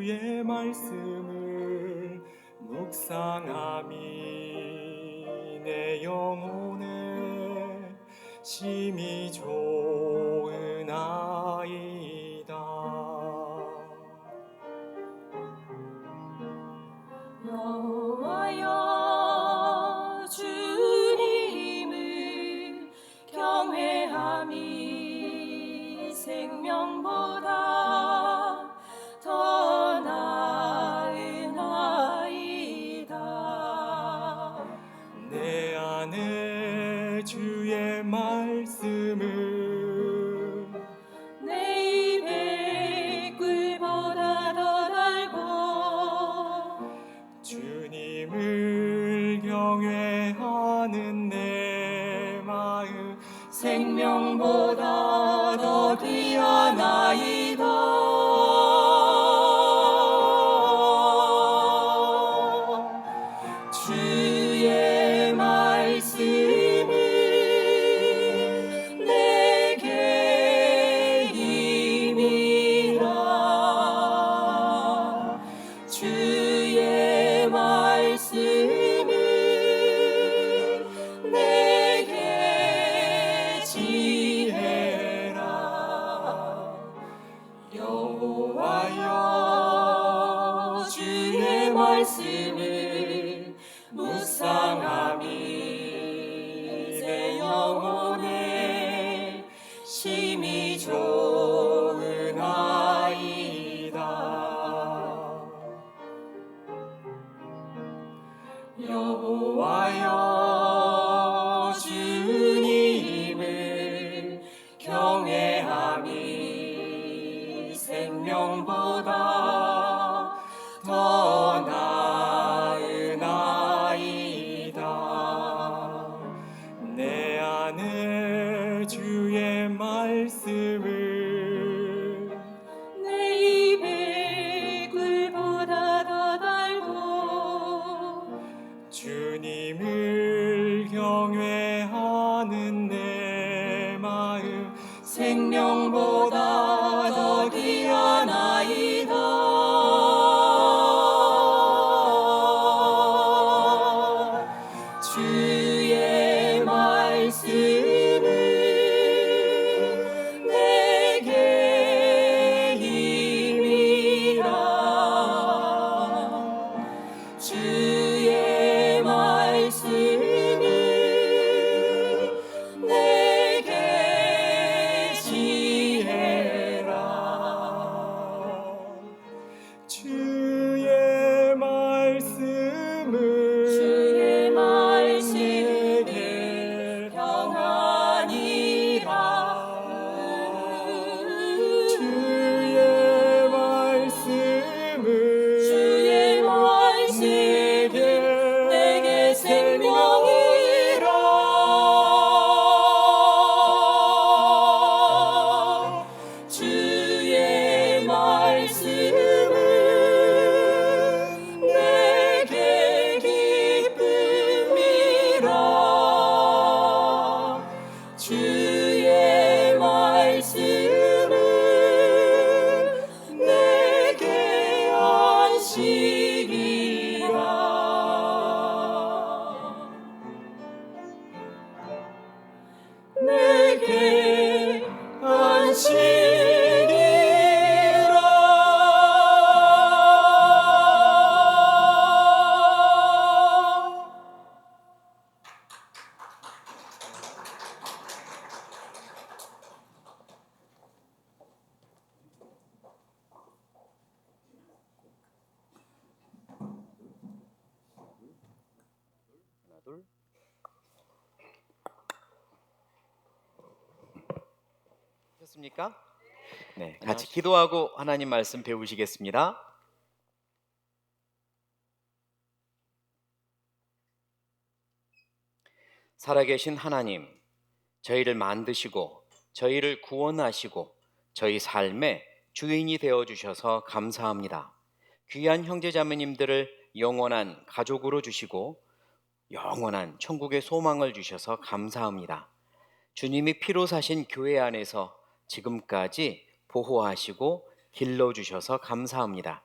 주의 말씀을 묵상함이 내 영혼에 심히 좋으나이다. 여호와여 주님을 경외함이 생명보다 더 나으나이다. 내 안에 주의 말씀을 내 입에 꿀보다 더 달고 주님을 경외하는 내 마음 생명보다 더 귀하나이다. 주의 말씀은 내게 힘이라. 주의 말씀은 내게 지혜라. 여호와여 주의 말씀을 묵상함이 내 영혼에 심히 좋으나이다. 여호와여 주님을 경외함이 생명보다 더 나으나이다. 내 안에 주의 말씀을 내 입에 꿀보다 더 달고 주님을 경외하는 내 마음 생명보다 더 귀하나이다. 주의 말씀은 내게 힘이라. 주의 말씀은 내게 지혜라. 주의 말씀을 주의 말씀은 평안이라. 주의 말씀을 주의 말씀은 내게 생명이라. 주의 말씀은 내게 기쁨이라. 주의 말씀은 내게 안식이라. 내게 안식이라. 하나, 둘. 하셨습니까? 네, 같이 기도하고 하나님 말씀 배우시겠습니다. 살아계신 하나님, 저희를 만드시고 저희를 구원하시고 저희 삶의 주인이 되어 주셔서 감사합니다. 귀한 형제자매님들을 영원한 가족으로 주시고 영원한 천국의 소망을 주셔서 감사합니다. 주님이 피로 사신 교회 안에서 지금까지 보호하시고 길러주셔서 감사합니다.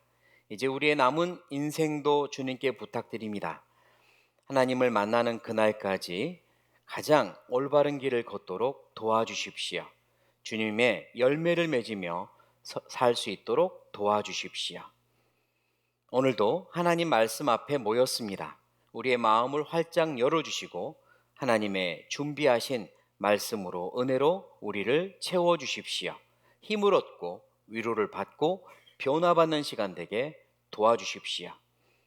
이제 우리의 남은 인생도 주님께 부탁드립니다. 하나님을 만나는 그날까지 가장 올바른 길을 걷도록 도와주십시오. 주님의 열매를 맺으며 살 수 있도록 도와주십시오. 오늘도 하나님 말씀 앞에 모였습니다. 우리의 마음을 활짝 열어주시고 하나님의 준비하신 말씀으로 은혜로 우리를 채워주십시오. 힘을 얻고 위로를 받고 변화받는 시간 되게 도와주십시오.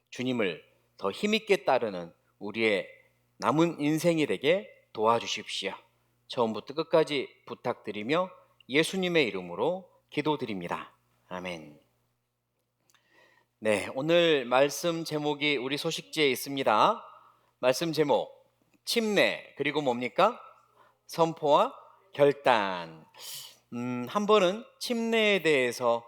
주님을 더 힘있게 따르는 우리의 남은 인생이 되게 도와주십시오. 처음부터 끝까지 부탁드리며 예수님의 이름으로 기도드립니다. 아멘. 네, 오늘 말씀 제목이 우리 소식지에 있습니다. 말씀 제목 침례, 그리고 뭡니까? 선포와 결단. 한 번은 침례에 대해서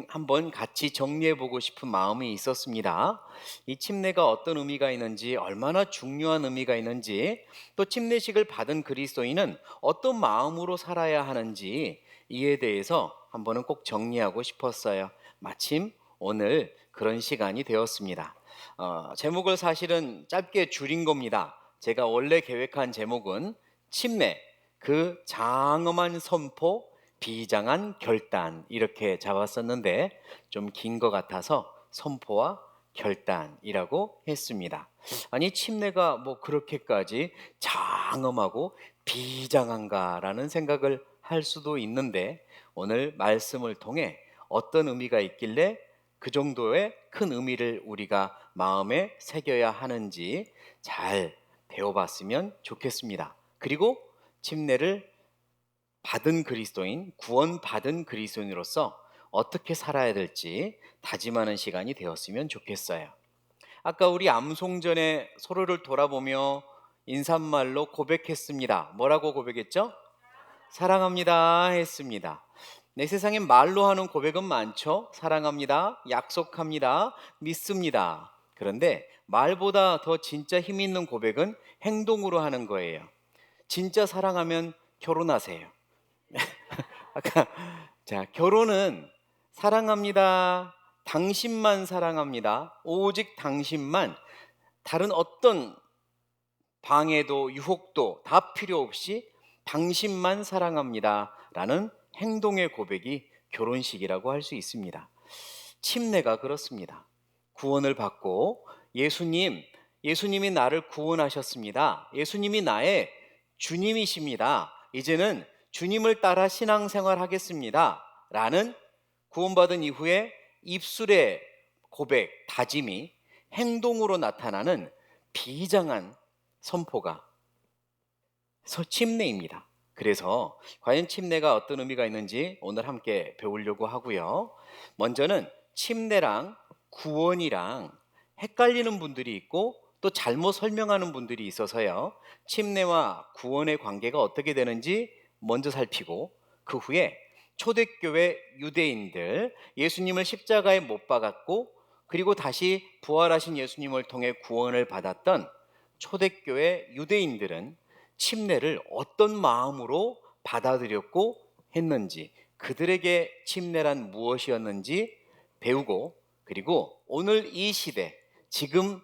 한번 같이 정리해 보고 싶은 마음이 있었습니다. 이 침례가 어떤 의미가 있는지, 얼마나 중요한 의미가 있는지, 또 침례식을 받은 그리스도인은 어떤 마음으로 살아야 하는지 이에 대해서 한 번은 꼭 정리하고 싶었어요. 마침 오늘 그런 시간이 되었습니다. 제목을 사실은 짧게 줄인 겁니다. 제가 원래 계획한 제목은 침례, 그 장엄한 선포, 비장한 결단, 이렇게 잡았었는데 좀 긴 것 같아서 선포와 결단이라고 했습니다. 아니, 침례가 뭐 그렇게까지 장엄하고 비장한가라는 생각을 할 수도 있는데, 오늘 말씀을 통해 어떤 의미가 있길래 그 정도의 큰 의미를 우리가 마음에 새겨야 하는지 잘 배워봤으면 좋겠습니다. 그리고 침례를 받은 그리스도인, 구원받은 그리스도인으로서 어떻게 살아야 될지 다짐하는 시간이 되었으면 좋겠어요. 아까 우리 암송전에 서로를 돌아보며 인사말로 고백했습니다. 뭐라고 고백했죠? 사랑합니다 했습니다. 내 세상엔 말로 하는 고백은 많죠. 사랑합니다, 약속합니다, 믿습니다. 그런데 말보다 더 진짜 힘 있는 고백은 행동으로 하는 거예요. 진짜 사랑하면 결혼하세요. 결혼은 사랑합니다, 당신만 사랑합니다, 오직 당신만, 다른 어떤 방해도 유혹도 다 필요 없이 당신만 사랑합니다 라는 행동의 고백이 결혼식이라고 할 수 있습니다. 침례가 그렇습니다. 구원을 받고 예수님이 나를 구원하셨습니다. 예수님이 나의 주님이십니다. 이제는 주님을 따라 신앙생활 하겠습니다 라는 구원받은 이후에 입술의 고백, 다짐이 행동으로 나타나는 비장한 선포가 침례입니다. 그래서 과연 침례가 어떤 의미가 있는지 오늘 함께 배우려고 하고요. 먼저는 침례랑 구원이랑 헷갈리는 분들이 있고 또 잘못 설명하는 분들이 있어서요. 침례와 구원의 관계가 어떻게 되는지 먼저 살피고, 그 후에 초대교회 유대인들, 예수님을 십자가에 못 박았고 그리고 다시 부활하신 예수님을 통해 구원을 받았던 초대교회 유대인들은 침례를 어떤 마음으로 받아들였고 했는지, 그들에게 침례란 무엇이었는지 배우고, 그리고 오늘 이 시대, 지금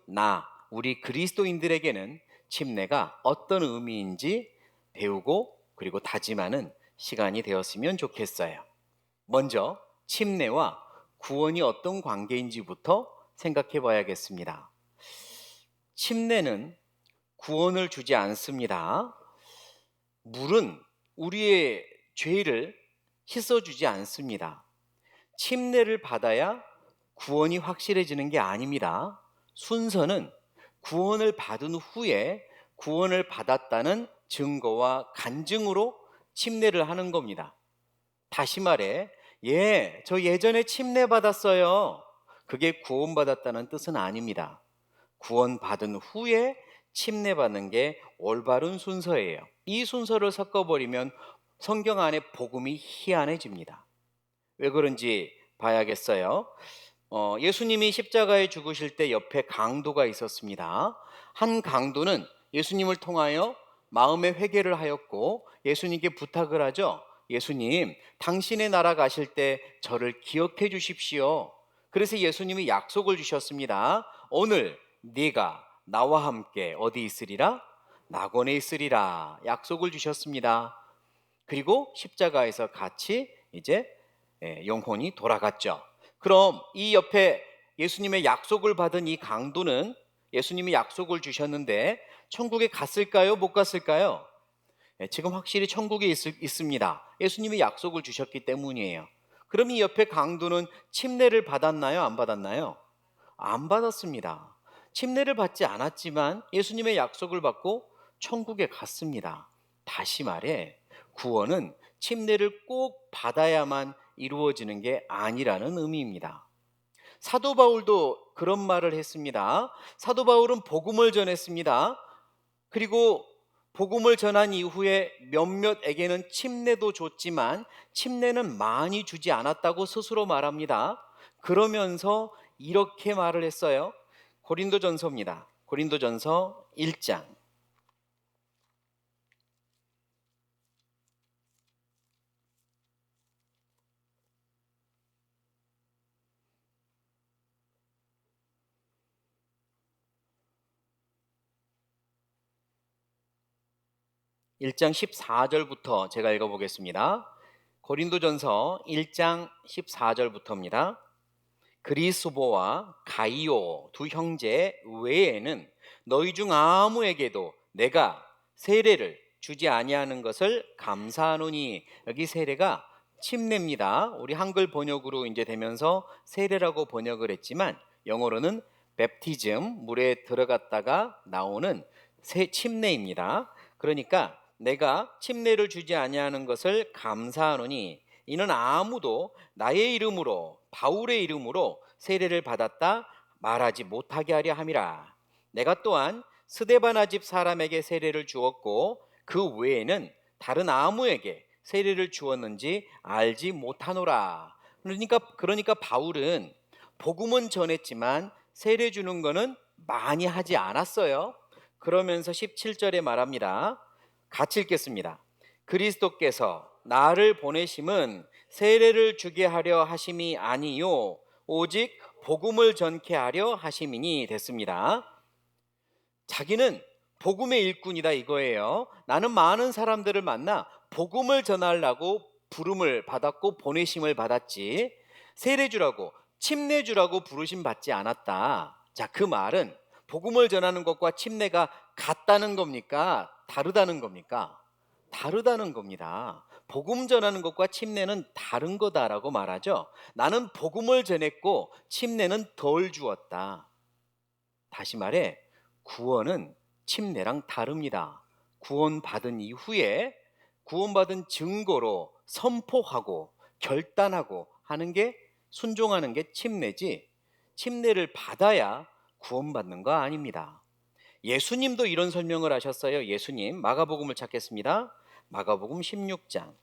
우리 그리스도인들에게는 침례가 어떤 의미인지 배우고 그리고 다짐하는 시간이 되었으면 좋겠어요. 먼저 침례와 구원이 어떤 관계인지부터 생각해 봐야겠습니다. 침례는 구원을 주지 않습니다. 물은 우리의 죄를 씻어주지 않습니다. 침례를 받아야 구원이 확실해지는 게 아닙니다. 순서는 구원을 받은 후에 구원을 받았다는 증거와 간증으로 침례를 하는 겁니다. 다시 말해, 저 예전에 침례 받았어요. 그게 구원받았다는 뜻은 아닙니다. 구원받은 후에 침례받는 게 올바른 순서예요. 이 순서를 섞어버리면 성경 안에 복음이 희한해집니다. 왜 그런지 봐야겠어요. 예수님이 십자가에 죽으실 때 옆에 강도가 있었습니다. 한 강도는 예수님을 통하여 마음의 회개를 하였고 예수님께 부탁을 하죠. 예수님, 당신의 나라 가실 때 저를 기억해 주십시오. 그래서 예수님이 약속을 주셨습니다. 오늘 네가 나와 함께 어디 있으리라? 낙원에 있으리라. 약속을 주셨습니다. 그리고 십자가에서 같이 이제 영혼이 돌아갔죠. 그럼 이 옆에 예수님의 약속을 받은 이 강도는 예수님이 약속을 주셨는데 천국에 갔을까요? 못 갔을까요? 지금 확실히 천국에 있습니다. 예수님이 약속을 주셨기 때문이에요. 그럼 이 옆에 강도는 침례를 받았나요? 안 받았나요? 안 받았습니다. 침례를 받지 않았지만 예수님의 약속을 받고 천국에 갔습니다. 다시 말해 구원은 침례를 꼭 받아야만 이루어지는 게 아니라는 의미입니다. 사도 바울도 그런 말을 했습니다. 사도 바울은 복음을 전했습니다. 그리고 복음을 전한 이후에 몇몇에게는 침례도 줬지만 침례는 많이 주지 않았다고 스스로 말합니다. 그러면서 이렇게 말을 했어요. 고린도전서입니다. 고린도전서 1장 1장 14절부터 제가 읽어보겠습니다. 고린도전서 1장 14절부터입니다. 그리스보와 가이오 두 형제 외에는 너희 중 아무에게도 내가 세례를 주지 아니하는 것을 감사하노니. 여기 세례가 침례입니다. 우리 한글 번역으로 이제 되면서 세례라고 번역을 했지만 영어로는 베프티즘, 물에 들어갔다가 나오는 침례입니다. 그러니까 내가 침례를 주지 아니하는 것을 감사하노니 이는 아무도 나의 이름으로 바울의 이름으로 세례를 받았다 말하지 못하게 하려 함이라. 내가 또한 스데바나 집 사람에게 세례를 주었고 그 외에는 다른 아무에게 세례를 주었는지 알지 못하노라. 그러니까 바울은 복음은 전했지만 세례 주는 거는 많이 하지 않았어요. 그러면서 17절에 말합니다. 같이 읽겠습니다. 그리스도께서 나를 보내심은 세례를 주게 하려 하심이 아니요 오직 복음을 전케 하려 하심이니 됐습니다. 자기는 복음의 일꾼이다 이거예요. 나는 많은 사람들을 만나 복음을 전하려고 부름을 받았고 보내심을 받았지 세례 주라고 침례 주라고 부르심 받지 않았다. 자, 그 말은 복음을 전하는 것과 침례가 같다는 겁니까? 다르다는 겁니까? 다르다는 겁니다. 복음 전하는 것과 침례는 다른 거다라고 말하죠. 나는 복음을 전했고 침례는 덜 주었다. 다시 말해 구원은 침례랑 다릅니다. 구원받은 이후에 구원받은 증거로 선포하고 결단하고 하는 게 순종하는 게 침례지 침례를 받아야 구원받는 거 아닙니다. 예수님도 이런 설명을 하셨어요. 예수님 마가복음을 찾겠습니다. 마가복음 16장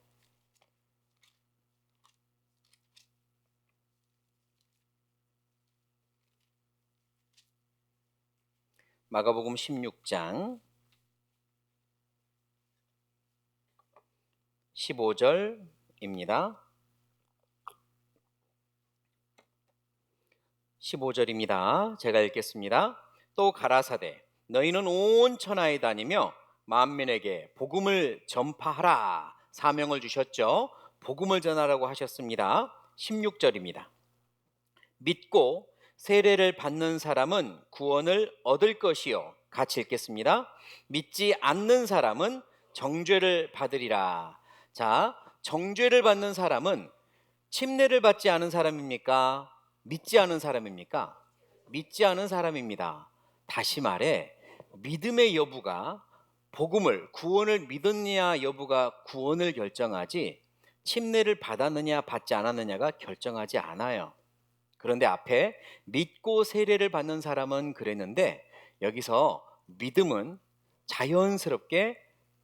마가복음 16장 15절입니다. 15절입니다. 제가 읽겠습니다. 또 가라사대 너희는 온 천하에 다니며 만민에게 복음을 전파하라. 사명을 주셨죠. 복음을 전하라고 하셨습니다. 16절입니다. 믿고 세례를 받는 사람은 구원을 얻을 것이요. 같이 읽겠습니다. 믿지 않는 사람은 정죄를 받으리라. 자, 정죄를 받는 사람은 침례를 받지 않은 사람입니까? 믿지 않은 사람입니까? 믿지 않은 사람입니다. 다시 말해 믿음의 여부가 구원을 믿었느냐 여부가 구원을 결정하지 침례를 받았느냐 받지 않았느냐가 결정하지 않아요. 그런데 앞에 믿고 세례를 받는 사람은 그랬는데 여기서 믿음은 자연스럽게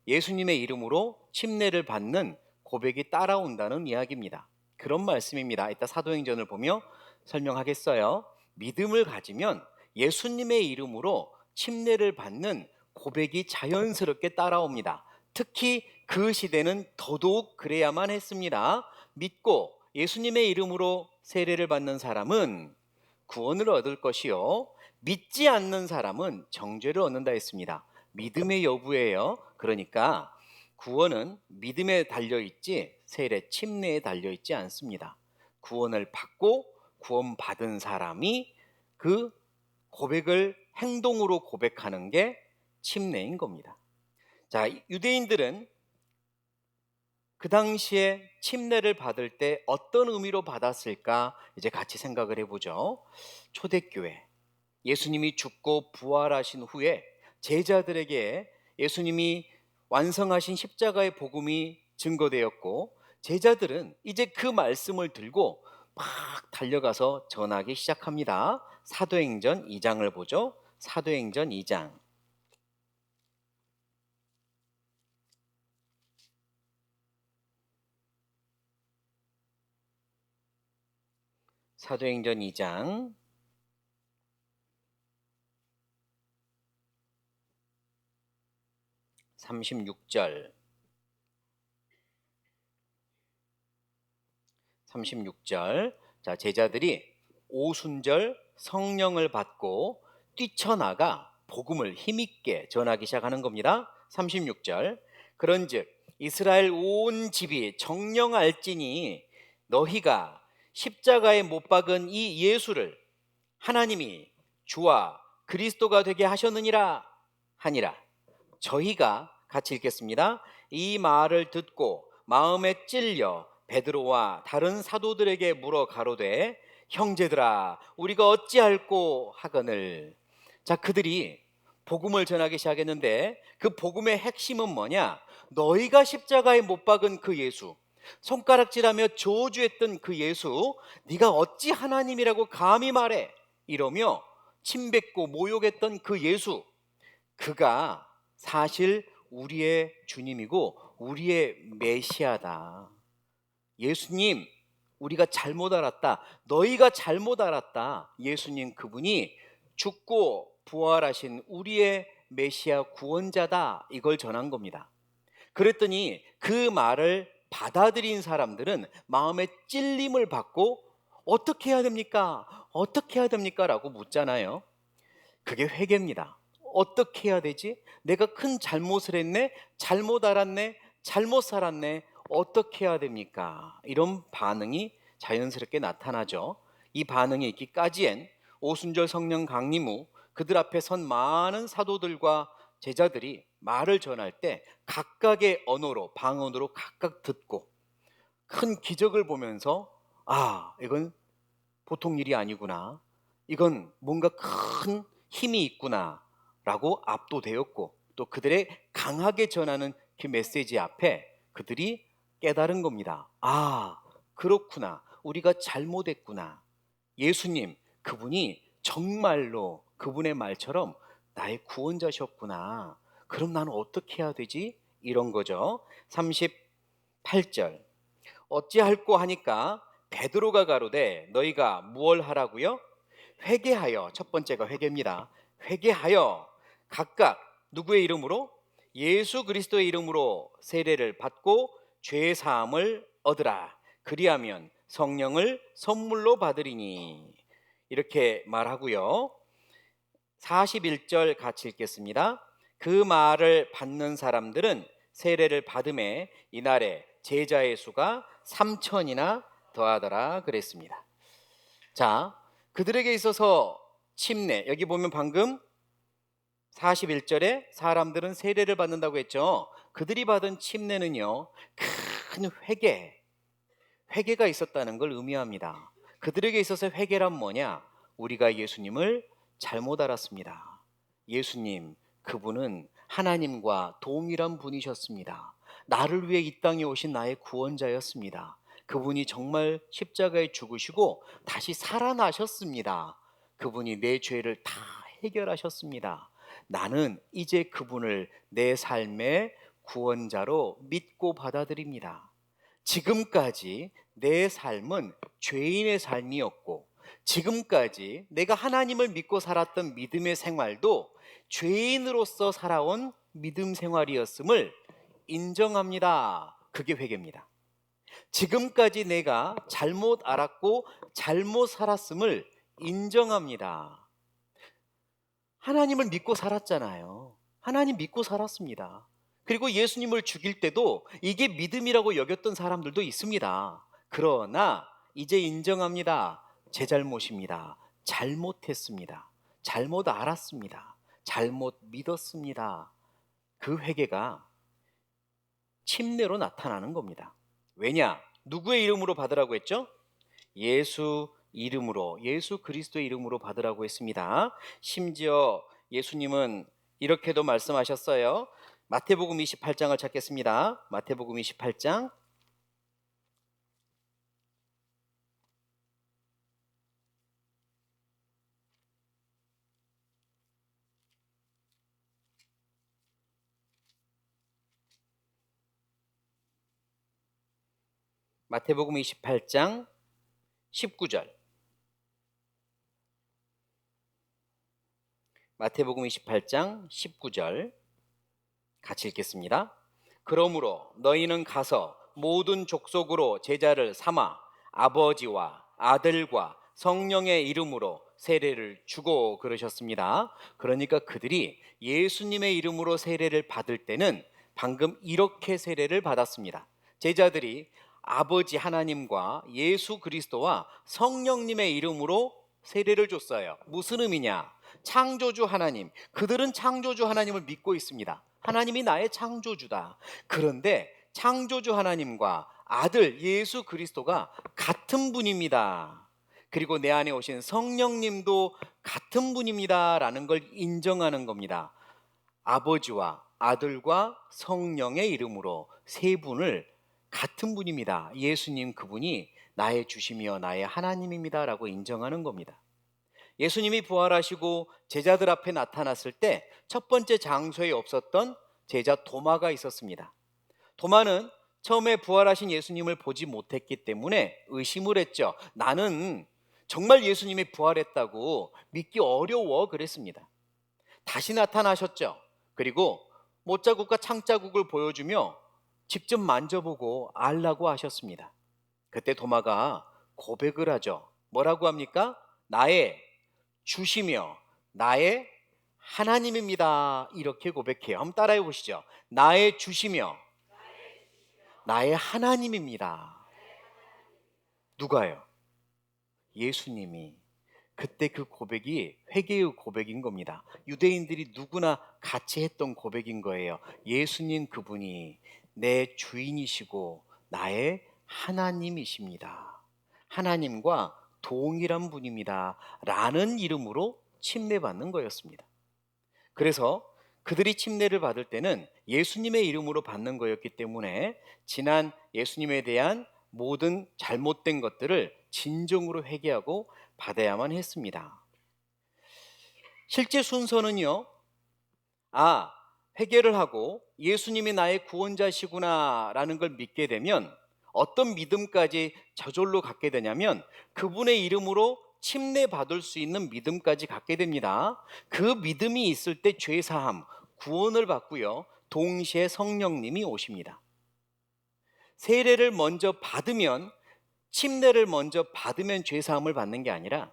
예수님의 이름으로 침례를 받는 고백이 따라온다는 이야기입니다. 그런 말씀입니다. 이따 사도행전을 보며 설명하겠어요. 믿음을 가지면 예수님의 이름으로 침례를 받는 고백이 자연스럽게 따라옵니다. 특히 그 시대는 더더욱 그래야만 했습니다. 믿고 예수님의 이름으로 세례를 받는 사람은 구원을 얻을 것이요, 믿지 않는 사람은 정죄를 얻는다 했습니다. 믿음의 여부예요. 그러니까 구원은 믿음에 달려있지 세례 침례에 달려있지 않습니다. 구원을 받고 구원받은 사람이 그 고백을 행동으로 고백하는 게 침례인 겁니다. 자, 유대인들은 그 당시에 침례를 받을 때 어떤 의미로 받았을까 이제 같이 생각을 해보죠. 초대교회, 예수님이 죽고 부활하신 후에 제자들에게 예수님이 완성하신 십자가의 복음이 증거되었고, 제자들은 이제 그 말씀을 들고 막 달려가서 전하기 시작합니다. 사도행전 2장을 보죠. 사도행전 2장. 사도행전 2장 36절. 36절. 자, 제자들이 오순절 성령을 받고 뛰쳐나가 복음을 힘있게 전하기 시작하는 겁니다. 36절. 그런즉 이스라엘 온 집이 정령 알지니 너희가 십자가에 못 박은 이 예수를 하나님이 주와 그리스도가 되게 하셨느니라 하니라. 저희가 같이 읽겠습니다. 이 말을 듣고 마음에 찔려 베드로와 다른 사도들에게 물어 가로되 형제들아 우리가 어찌할꼬 하거늘. 자, 그들이 복음을 전하기 시작했는데 그 복음의 핵심은 뭐냐? 너희가 십자가에 못 박은 그 예수, 손가락질하며 저주했던 그 예수, 네가 어찌 하나님이라고 감히 말해? 이러며 침뱉고 모욕했던 그 예수, 그가 사실 우리의 주님이고 우리의 메시아다. 예수님, 우리가 잘못 알았다. 너희가 잘못 알았다. 예수님 그분이 죽고 부활하신 우리의 메시아 구원자다. 이걸 전한 겁니다. 그랬더니 그 말을 받아들인 사람들은 마음에 찔림을 받고 어떻게 해야 됩니까? 어떻게 해야 됩니까? 라고 묻잖아요. 그게 회개입니다. 어떻게 해야 되지? 내가 큰 잘못을 했네? 잘못 알았네? 잘못 살았네? 어떻게 해야 됩니까? 이런 반응이 자연스럽게 나타나죠. 이 반응이 있기까지엔 오순절 성령 강림 후 그들 앞에 선 많은 사도들과 제자들이 말을 전할 때 각각의 언어로, 방언으로 각각 듣고 큰 기적을 보면서 이건 보통 일이 아니구나, 이건 뭔가 큰 힘이 있구나 라고 압도되었고, 또 그들의 강하게 전하는 그 메시지 앞에 그들이 깨달은 겁니다. 그렇구나, 우리가 잘못했구나, 예수님 그분이 정말로 그분의 말처럼 나의 구원자셨구나, 그럼 나는 어떻게 해야 되지? 이런 거죠. 38절. 어찌할꼬 하니까 베드로가 가로되 너희가 무얼 하라고요? 회개하여. 첫 번째가 회개입니다. 회개하여 각각 누구의 이름으로? 예수 그리스도의 이름으로 세례를 받고 죄 사함을 얻으라. 그리하면 성령을 선물로 받으리니. 이렇게 말하고요. 41절 같이 읽겠습니다. 그 말을 받는 사람들은 세례를 받음에 이날에 제자의 수가 3,000이나 더하더라 그랬습니다. 자, 그들에게 있어서 침례, 여기 보면 방금 41절에 사람들은 세례를 받는다고 했죠. 그들이 받은 침례는요, 큰 회개가 있었다는 걸 의미합니다. 그들에게 있어서 회개란 뭐냐? 우리가 예수님을 잘못 알았습니다. 예수님 그분은 하나님과 동일한 분이셨습니다. 나를 위해 이 땅에 오신 나의 구원자였습니다. 그분이 정말 십자가에 죽으시고 다시 살아나셨습니다. 그분이 내 죄를 다 해결하셨습니다. 나는 이제 그분을 내 삶의 구원자로 믿고 받아들입니다. 지금까지 내 삶은 죄인의 삶이었고, 지금까지 내가 하나님을 믿고 살았던 믿음의 생활도 죄인으로서 살아온 믿음 생활이었음을 인정합니다. 그게 회개입니다. 지금까지 내가 잘못 알았고 잘못 살았음을 인정합니다. 하나님을 믿고 살았잖아요. 하나님 믿고 살았습니다. 그리고 예수님을 죽일 때도 이게 믿음이라고 여겼던 사람들도 있습니다. 그러나 이제 인정합니다. 제 잘못입니다. 잘못했습니다. 잘못 알았습니다. 잘못 믿었습니다. 그 회개가 침례로 나타나는 겁니다. 왜냐? 누구의 이름으로 받으라고 했죠? 예수 이름으로, 예수 그리스도의 이름으로 받으라고 했습니다. 심지어 예수님은 이렇게도 말씀하셨어요. 마태복음 28장을 찾겠습니다. 마태복음 28장 마태복음 28장 19절. 마태복음 28장 19절 같이 읽겠습니다. 그러므로 너희는 가서 모든 족속으로 제자를 삼아 아버지와 아들과 성령의 이름으로 세례를 주고 그러셨습니다. 그러니까 그들이 예수님의 이름으로 세례를 받을 때는 방금 이렇게 세례를 받았습니다. 제자들이 아버지 하나님과 예수 그리스도와 성령님의 이름으로 세례를 줬어요. 무슨 의미냐? 창조주 하나님, 그들은 창조주 하나님을 믿고 있습니다. 하나님이 나의 창조주다. 그런데 창조주 하나님과 아들 예수 그리스도가 같은 분입니다. 그리고 내 안에 오신 성령님도 같은 분입니다라는 걸 인정하는 겁니다. 아버지와 아들과 성령의 이름으로 세 분을 같은 분입니다. 예수님 그분이 나의 주시며 나의 하나님입니다라고 인정하는 겁니다. 예수님이 부활하시고 제자들 앞에 나타났을 때 첫 번째 장소에 없었던 제자 도마가 있었습니다. 도마는 처음에 부활하신 예수님을 보지 못했기 때문에 의심을 했죠. 나는 정말 예수님이 부활했다고 믿기 어려워 그랬습니다. 다시 나타나셨죠. 그리고 못자국과 창자국을 보여주며 직접 만져보고 알라고 하셨습니다. 그때 도마가 고백을 하죠. 뭐라고 합니까? 나의 주시며 나의 하나님입니다. 이렇게 고백해요. 한번 따라해 보시죠. 나의 주시며 나의 하나님입니다. 누가요? 예수님이. 그때 그 고백이 회개의 고백인 겁니다. 유대인들이 누구나 같이 했던 고백인 거예요. 예수님 그분이 내 주인이시고 나의 하나님이십니다. 하나님과 동일한 분입니다. 라는 이름으로 침례받는 거였습니다. 그래서 그들이 침례를 받을 때는 예수님의 이름으로 받는 거였기 때문에 지난 예수님에 대한 모든 잘못된 것들을 진정으로 회개하고 받아야만 했습니다. 실제 순서는요, 회개를 하고 예수님이 나의 구원자시구나 라는 걸 믿게 되면 어떤 믿음까지 저절로 갖게 되냐면 그분의 이름으로 침례 받을 수 있는 믿음까지 갖게 됩니다. 그 믿음이 있을 때 죄사함, 구원을 받고요. 동시에 성령님이 오십니다. 세례를 먼저 받으면, 침례를 먼저 받으면 죄사함을 받는 게 아니라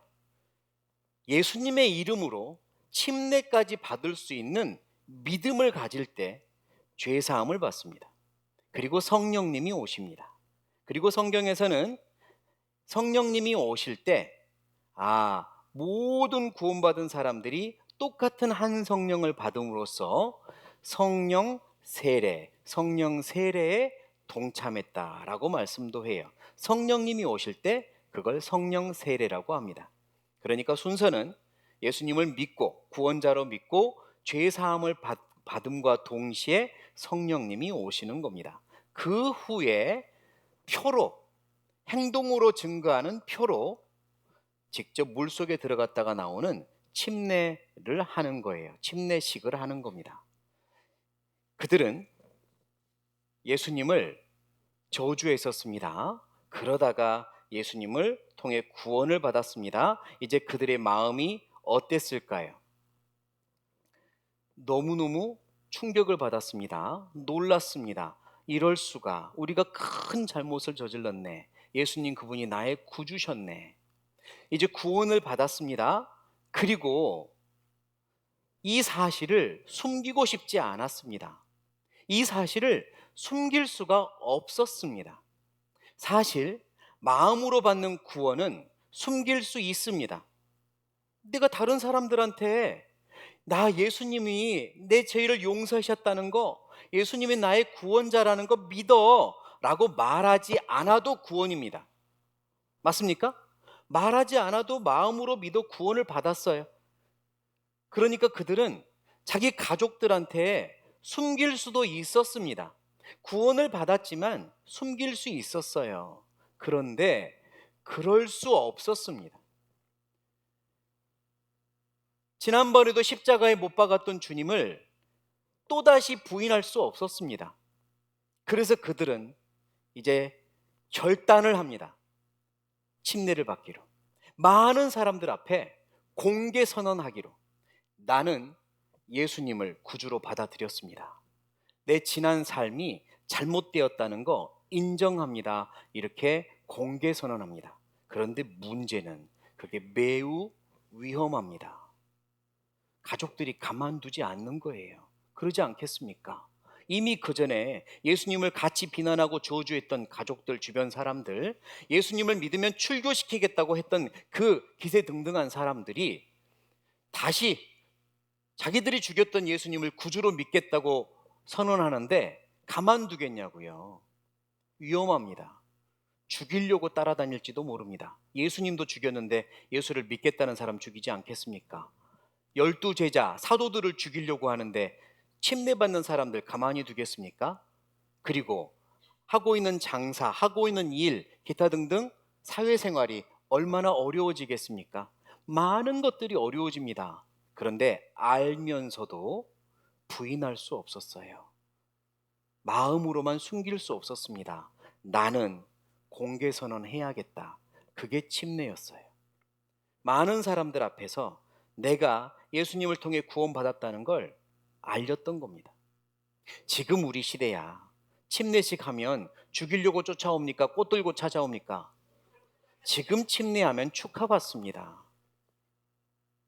예수님의 이름으로 침례까지 받을 수 있는 믿음을 가질 때 죄사함을 받습니다. 그리고 성령님이 오십니다. 그리고 성경에서는 성령님이 오실 때 모든 구원받은 사람들이 똑같은 한 성령을 받음으로써 성령 세례에 동참했다라고 말씀도 해요. 성령님이 오실 때 그걸 성령 세례라고 합니다. 그러니까 순서는 예수님을 믿고 구원자로 믿고 죄 사함을 받음과 동시에 성령님이 오시는 겁니다. 그 후에 표로, 행동으로 증거하는 표로 직접 물속에 들어갔다가 나오는 침례를 하는 거예요. 침례식을 하는 겁니다. 그들은 예수님을 저주했었습니다. 그러다가 예수님을 통해 구원을 받았습니다. 이제 그들의 마음이 어땠을까요? 너무너무 충격을 받았습니다. 놀랐습니다. 이럴 수가. 우리가 큰 잘못을 저질렀네. 예수님 그분이 나의 구주셨네. 이제 구원을 받았습니다. 그리고 이 사실을 숨기고 싶지 않았습니다. 이 사실을 숨길 수가 없었습니다. 사실 마음으로 받는 구원은 숨길 수 있습니다. 내가 다른 사람들한테 나 예수님이 내 죄를 용서하셨다는 거, 예수님이 나의 구원자라는 거 믿어 라고 말하지 않아도 구원입니다. 맞습니까? 말하지 않아도 마음으로 믿어 구원을 받았어요. 그러니까 그들은 자기 가족들한테 숨길 수도 있었습니다. 구원을 받았지만 숨길 수 있었어요. 그런데 그럴 수 없었습니다. 지난번에도 십자가에 못 박았던 주님을 또다시 부인할 수 없었습니다. 그래서 그들은 이제 결단을 합니다. 침례를 받기로. 많은 사람들 앞에 공개 선언하기로. 나는 예수님을 구주로 받아들였습니다. 내 지난 삶이 잘못되었다는 거 인정합니다. 이렇게 공개 선언합니다. 그런데 문제는 그게 매우 위험합니다. 가족들이 가만두지 않는 거예요. 그러지 않겠습니까? 이미 그 전에 예수님을 같이 비난하고 저주했던 가족들, 주변 사람들, 예수님을 믿으면 출교시키겠다고 했던 그 기세등등한 사람들이 다시 자기들이 죽였던 예수님을 구주로 믿겠다고 선언하는데 가만두겠냐고요. 위험합니다. 죽이려고 따라다닐지도 모릅니다. 예수님도 죽였는데 예수를 믿겠다는 사람 죽이지 않겠습니까? 12제자, 사도들을 죽이려고 하는데 침례받는 사람들 가만히 두겠습니까? 그리고 하고 있는 장사, 하고 있는 일, 기타 등등 사회생활이 얼마나 어려워지겠습니까? 많은 것들이 어려워집니다. 그런데 알면서도 부인할 수 없었어요. 마음으로만 숨길 수 없었습니다. 나는 공개 선언해야겠다. 그게 침례였어요. 많은 사람들 앞에서 내가 예수님을 통해 구원받았다는 걸 알렸던 겁니다. 지금 우리 시대야 침례식 하면 죽이려고 쫓아옵니까? 꽃 들고 찾아옵니까? 지금 침례하면 축하받습니다.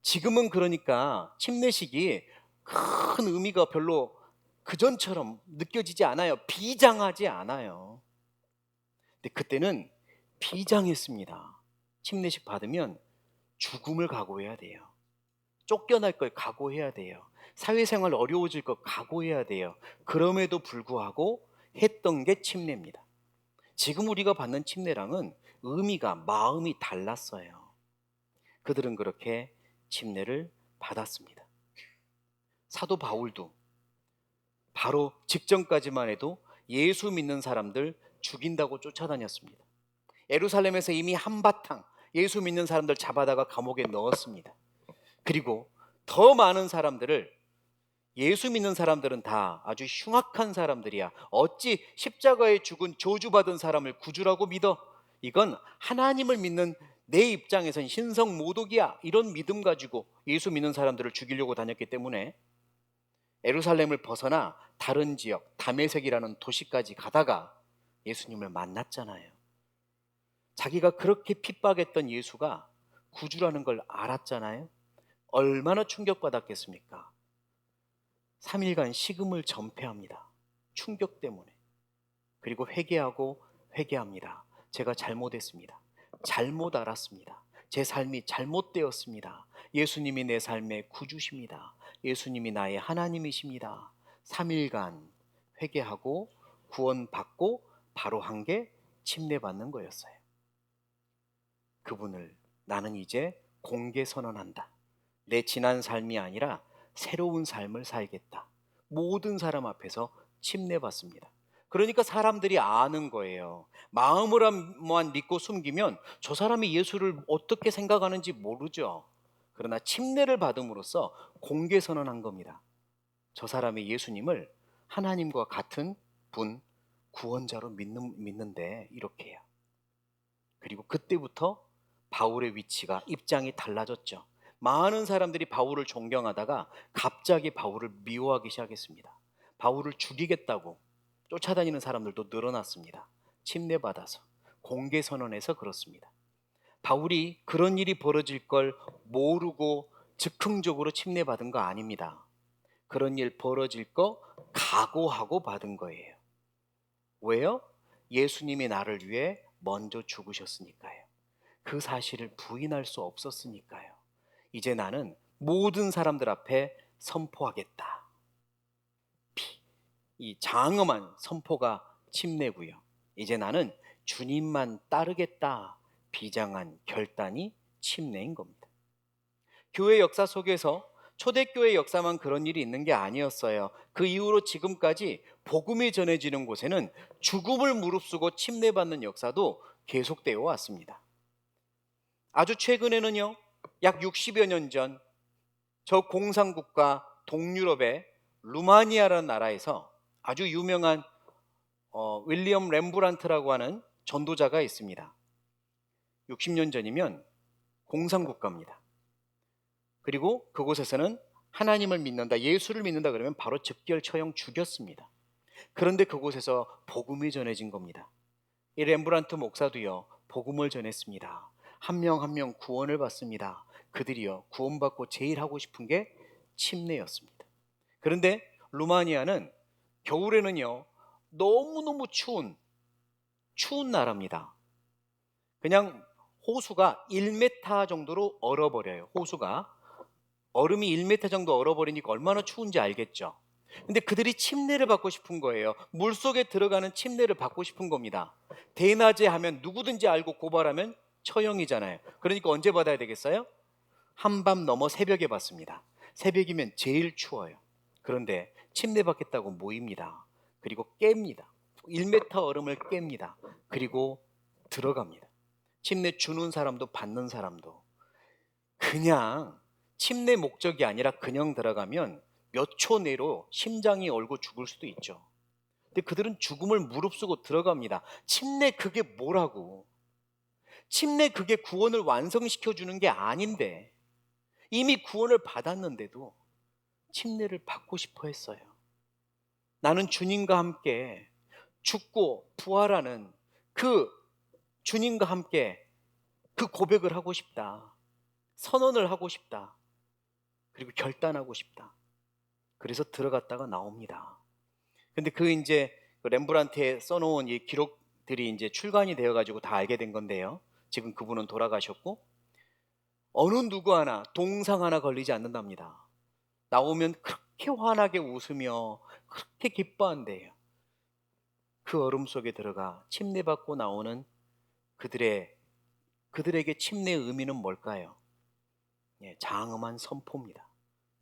지금은 그러니까 침례식이 큰 의미가 별로 그전처럼 느껴지지 않아요. 비장하지 않아요. 근데 그때는 비장했습니다. 침례식 받으면 죽음을 각오해야 돼요. 쫓겨날 걸 각오해야 돼요. 사회생활 어려워질 걸 각오해야 돼요. 그럼에도 불구하고 했던 게 침례입니다. 지금 우리가 받는 침례랑은 의미가, 마음이 달랐어요. 그들은 그렇게 침례를 받았습니다. 사도 바울도 바로 직전까지만 해도 예수 믿는 사람들 죽인다고 쫓아다녔습니다. 예루살렘에서 이미 한바탕 예수 믿는 사람들 잡아다가 감옥에 넣었습니다. 그리고 더 많은 사람들을, 예수 믿는 사람들은 다 아주 흉악한 사람들이야. 어찌 십자가에 죽은 저주받은 사람을 구주라고 믿어? 이건 하나님을 믿는 내 입장에선 신성 모독이야. 이런 믿음 가지고 예수 믿는 사람들을 죽이려고 다녔기 때문에 예루살렘을 벗어나 다른 지역 다메섹이라는 도시까지 가다가 예수님을 만났잖아요. 자기가 그렇게 핍박했던 예수가 구주라는 걸 알았잖아요. 얼마나 충격받았겠습니까? 3일간 식음을 전폐합니다. 충격 때문에. 그리고 회개하고 회개합니다. 제가 잘못했습니다. 잘못 알았습니다. 제 삶이 잘못되었습니다. 예수님이 내 삶의 구주십니다. 예수님이 나의 하나님이십니다. 3일간 회개하고 구원받고 바로 한 게 침례받는 거였어요. 그분을 나는 이제 공개 선언한다. 내 지난 삶이 아니라 새로운 삶을 살겠다. 모든 사람 앞에서 침례받습니다. 그러니까 사람들이 아는 거예요. 마음으로만 믿고 숨기면 저 사람이 예수를 어떻게 생각하는지 모르죠. 그러나 침례를 받음으로써 공개 선언한 겁니다. 저 사람이 예수님을 하나님과 같은 분, 구원자로 믿는데 이렇게요. 그리고 그때부터 바울의 위치가, 입장이 달라졌죠. 많은 사람들이 바울을 존경하다가 갑자기 바울을 미워하기 시작했습니다. 바울을 죽이겠다고 쫓아다니는 사람들도 늘어났습니다. 침례받아서, 공개 선언해서 그렇습니다. 바울이 그런 일이 벌어질 걸 모르고 즉흥적으로 침례받은 거 아닙니다. 그런 일 벌어질 거 각오하고 받은 거예요. 왜요? 예수님이 나를 위해 먼저 죽으셨으니까요. 그 사실을 부인할 수 없었으니까요. 이제 나는 모든 사람들 앞에 선포하겠다. 이 장엄한 선포가 침례고요. 이제 나는 주님만 따르겠다. 비장한 결단이 침례인 겁니다. 교회 역사 속에서 초대교회 역사만 그런 일이 있는 게 아니었어요. 그 이후로 지금까지 복음이 전해지는 곳에는 죽음을 무릅쓰고 침례받는 역사도 계속되어 왔습니다. 아주 최근에는요, 약 60여 년 전 저 공산국가 동유럽의 루마니아라는 나라에서 아주 유명한 윌리엄 렘브란트라고 하는 전도자가 있습니다. 60년 전이면 공산국가입니다. 그리고 그곳에서는 하나님을 믿는다, 예수를 믿는다 그러면 바로 즉결 처형 죽였습니다. 그런데 그곳에서 복음이 전해진 겁니다. 이 렘브란트 목사도요, 복음을 전했습니다. 한 명 한 명 구원을 받습니다. 그들이요, 구원받고 제일 하고 싶은 게 침례였습니다. 그런데 루마니아는 겨울에는요, 너무너무 추운 나라입니다. 그냥 호수가 1m 정도로 얼어버려요. 호수가 얼음이 1m 정도 얼어버리니까 얼마나 추운지 알겠죠. 근데 그들이 침례를 받고 싶은 거예요. 물속에 들어가는 침례를 받고 싶은 겁니다. 대낮에 하면 누구든지 알고 고발하면 처형이잖아요. 그러니까 언제 받아야 되겠어요? 한밤 넘어 새벽에 받습니다. 새벽이면 제일 추워요. 그런데 침례 받겠다고 모입니다. 그리고 깹니다. 1m 얼음을 깹니다. 그리고 들어갑니다. 침례 주는 사람도 받는 사람도. 그냥 침례 목적이 아니라 그냥 들어가면 몇 초 내로 심장이 얼고 죽을 수도 있죠. 근데 그들은 죽음을 무릅쓰고 들어갑니다. 침례 그게 뭐라고? 침례 그게 구원을 완성시켜 주는 게 아닌데, 이미 구원을 받았는데도 침례를 받고 싶어 했어요. 나는 주님과 함께 죽고 부활하는 그 주님과 함께 그 고백을 하고 싶다. 선언을 하고 싶다. 그리고 결단하고 싶다. 그래서 들어갔다가 나옵니다. 근데 이제 렘브란트에 써놓은 이 기록들이 이제 출간이 되어가지고 다 알게 된 건데요. 지금 그분은 돌아가셨고, 어느 누구 하나 동상 하나 걸리지 않는답니다. 나오면 그렇게 환하게 웃으며 그렇게 기뻐한대요. 그 얼음 속에 들어가 침례받고 나오는 그들에게 침례의 의미는 뭘까요? 장엄한 선포입니다.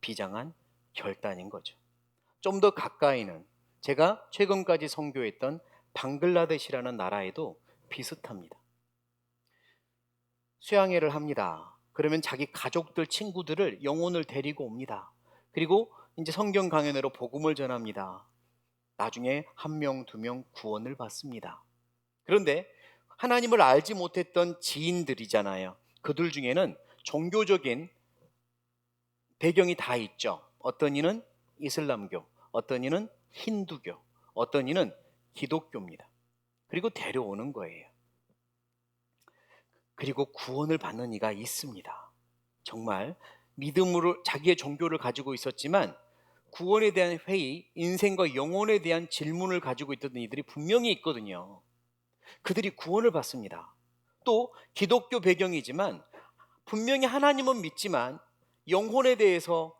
비장한 결단인 거죠. 좀 더 가까이는 제가 최근까지 선교했던 방글라데시라는 나라에도 비슷합니다. 수양회를 합니다. 그러면 자기 가족들, 친구들을, 영혼을 데리고 옵니다. 그리고 이제 성경 강연으로 복음을 전합니다. 나중에 1명, 2명 구원을 받습니다. 그런데 하나님을 알지 못했던 지인들이잖아요. 그들 중에는 종교적인 배경이 다 있죠. 어떤 이는 이슬람교, 어떤 이는 힌두교, 어떤 이는 기독교입니다. 그리고 데려오는 거예요. 그리고 구원을 받는 이가 있습니다. 정말 믿음으로 자기의 종교를 가지고 있었지만 구원에 대한 회의, 인생과 영혼에 대한 질문을 가지고 있던 이들이 분명히 있거든요. 그들이 구원을 받습니다. 또 기독교 배경이지만 분명히 하나님은 믿지만 영혼에 대해서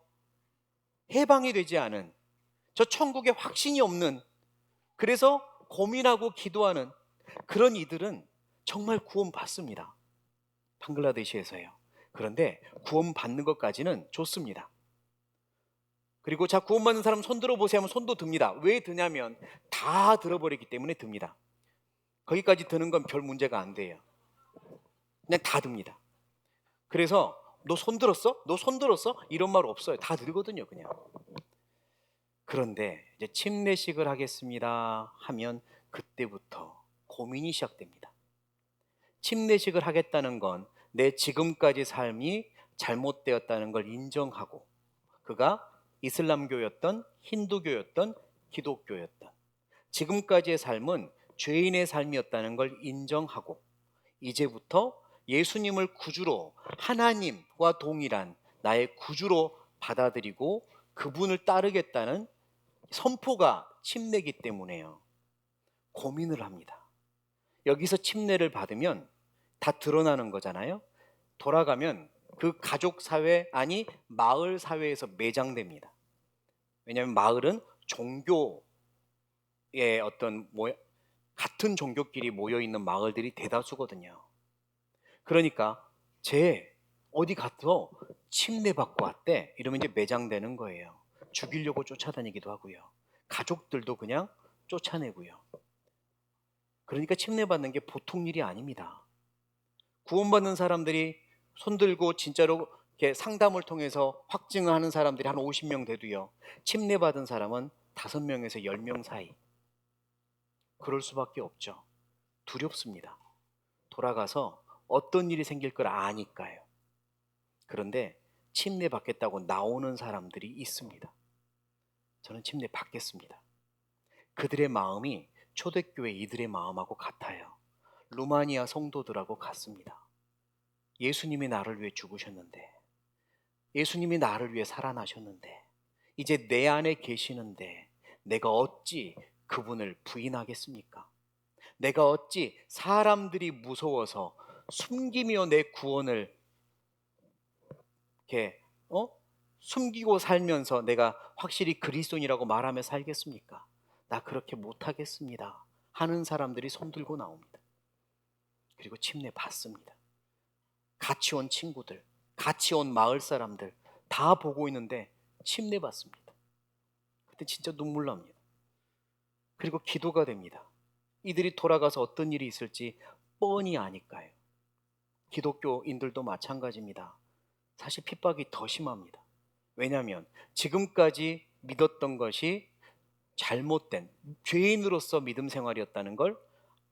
해방이 되지 않은, 저 천국에 확신이 없는, 그래서 고민하고 기도하는 그런 이들은 정말 구원 받습니다. 방글라데시에서요. 그런데 구원 받는 것까지는 좋습니다. 그리고 자, 구원 받는 사람 손 들어보세요 하면 손도 듭니다. 왜 드냐면 다 들어버리기 때문에 듭니다. 거기까지 드는 건 별 문제가 안 돼요. 그냥 다 듭니다. 그래서 너 손 들었어? 너 손 들었어? 이런 말 없어요. 다 들거든요, 그냥. 그런데 이제 침례식을 하겠습니다 하면 그때부터 고민이 시작됩니다. 침례식을 하겠다는 건 내 지금까지 삶이 잘못되었다는 걸 인정하고, 그가 이슬람교였던, 힌두교였던, 기독교였던, 지금까지의 삶은 죄인의 삶이었다는 걸 인정하고 이제부터 예수님을 구주로, 하나님과 동일한 나의 구주로 받아들이고 그분을 따르겠다는 선포가 침례이기 때문에요. 고민을 합니다. 여기서 침례를 받으면 다 드러나는 거잖아요. 돌아가면 그 가족 사회, 아니 마을 사회에서 매장됩니다. 왜냐하면 마을은 종교의 어떤 같은 종교끼리 모여있는 마을들이 대다수거든요. 그러니까 어디 가서 침례받고 왔대 이러면 이제 매장되는 거예요. 죽이려고 쫓아다니기도 하고요. 가족들도 그냥 쫓아내고요. 그러니까 침례받는 게 보통 일이 아닙니다. 구원받는 사람들이 손들고 진짜로 이렇게 상담을 통해서 확증하는 사람들이 한 50명 돼도요, 침례받은 사람은 5명에서 10명 사이. 그럴 수밖에 없죠. 두렵습니다. 돌아가서 어떤 일이 생길 걸 아니까요. 그런데 침례 받겠다고 나오는 사람들이 있습니다. 저는 침례 받겠습니다. 그들의 마음이 초대교회 이들의 마음하고 같아요. 루마니아 성도들하고 같습니다. 예수님이 나를 위해 죽으셨는데, 예수님이 나를 위해 살아나셨는데, 이제 내 안에 계시는데 내가 어찌 그분을 부인하겠습니까? 내가 어찌 사람들이 무서워서 숨기며 내 구원을 이렇게 숨기고 살면서 내가 확실히 그리스도인이라고 말하며 살겠습니까? 나 그렇게 못하겠습니다 하는 사람들이 손들고 나옵니다. 그리고 침례 받습니다. 같이 온 친구들, 같이 온 마을 사람들 다 보고 있는데 침례 받습니다. 그때 진짜 눈물 납니다. 그리고 기도가 됩니다. 이들이 돌아가서 어떤 일이 있을지 뻔히 아니까요. 기독교인들도 마찬가지입니다. 사실 핍박이 더 심합니다. 왜냐하면 지금까지 믿었던 것이 잘못된 죄인으로서 믿음 생활이었다는 걸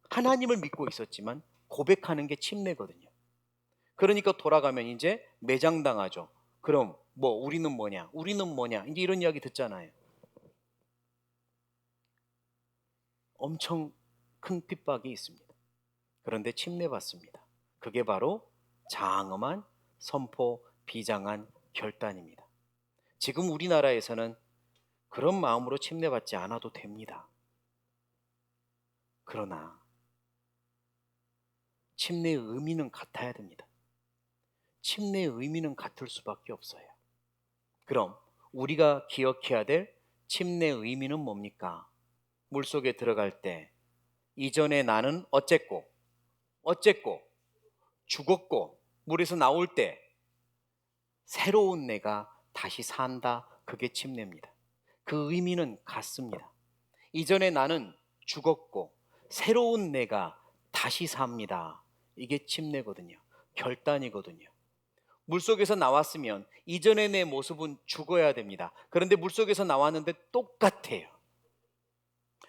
하나님을 믿고 있었지만 고백하는 게 침례거든요. 그러니까 돌아가면 이제 매장당하죠. 그럼 우리는 뭐냐? 우리는 뭐냐? 이제 이런 이야기 듣잖아요. 엄청 큰 핍박이 있습니다. 그런데 침례받습니다. 그게 바로 장엄한 선포, 비장한 결단입니다. 지금 우리나라에서는 그런 마음으로 침례받지 않아도 됩니다. 그러나 침례의 의미는 같아야 됩니다. 침례의 의미는 같을 수밖에 없어요. 그럼 우리가 기억해야 될 침례의 의미는 뭡니까? 물속에 들어갈 때 이전에 나는 어쨌고 죽었고 물에서 나올 때 새로운 내가 다시 산다. 그게 침례입니다. 그 의미는 같습니다. 이전에 나는 죽었고 새로운 내가 다시 삽니다. 이게 침례거든요. 결단이거든요. 물속에서 나왔으면 이전의 내 모습은 죽어야 됩니다. 그런데 물속에서 나왔는데 똑같아요.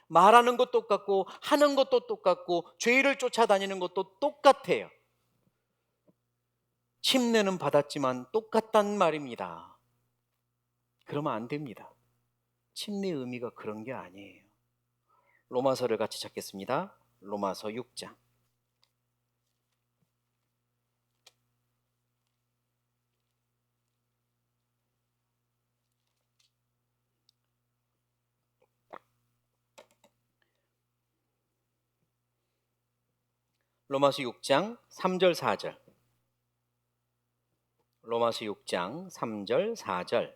말하는 것도 똑같고 하는 것도 똑같고 죄를 쫓아다니는 것도 똑같아요. 침례는 받았지만 똑같단 말입니다. 그러면 안 됩니다. 침례의 의미가 그런 게 아니에요. 로마서를 같이 찾겠습니다. 로마서 6장. 로마서 6장 3절 4절. 로마서 6장 3절 4절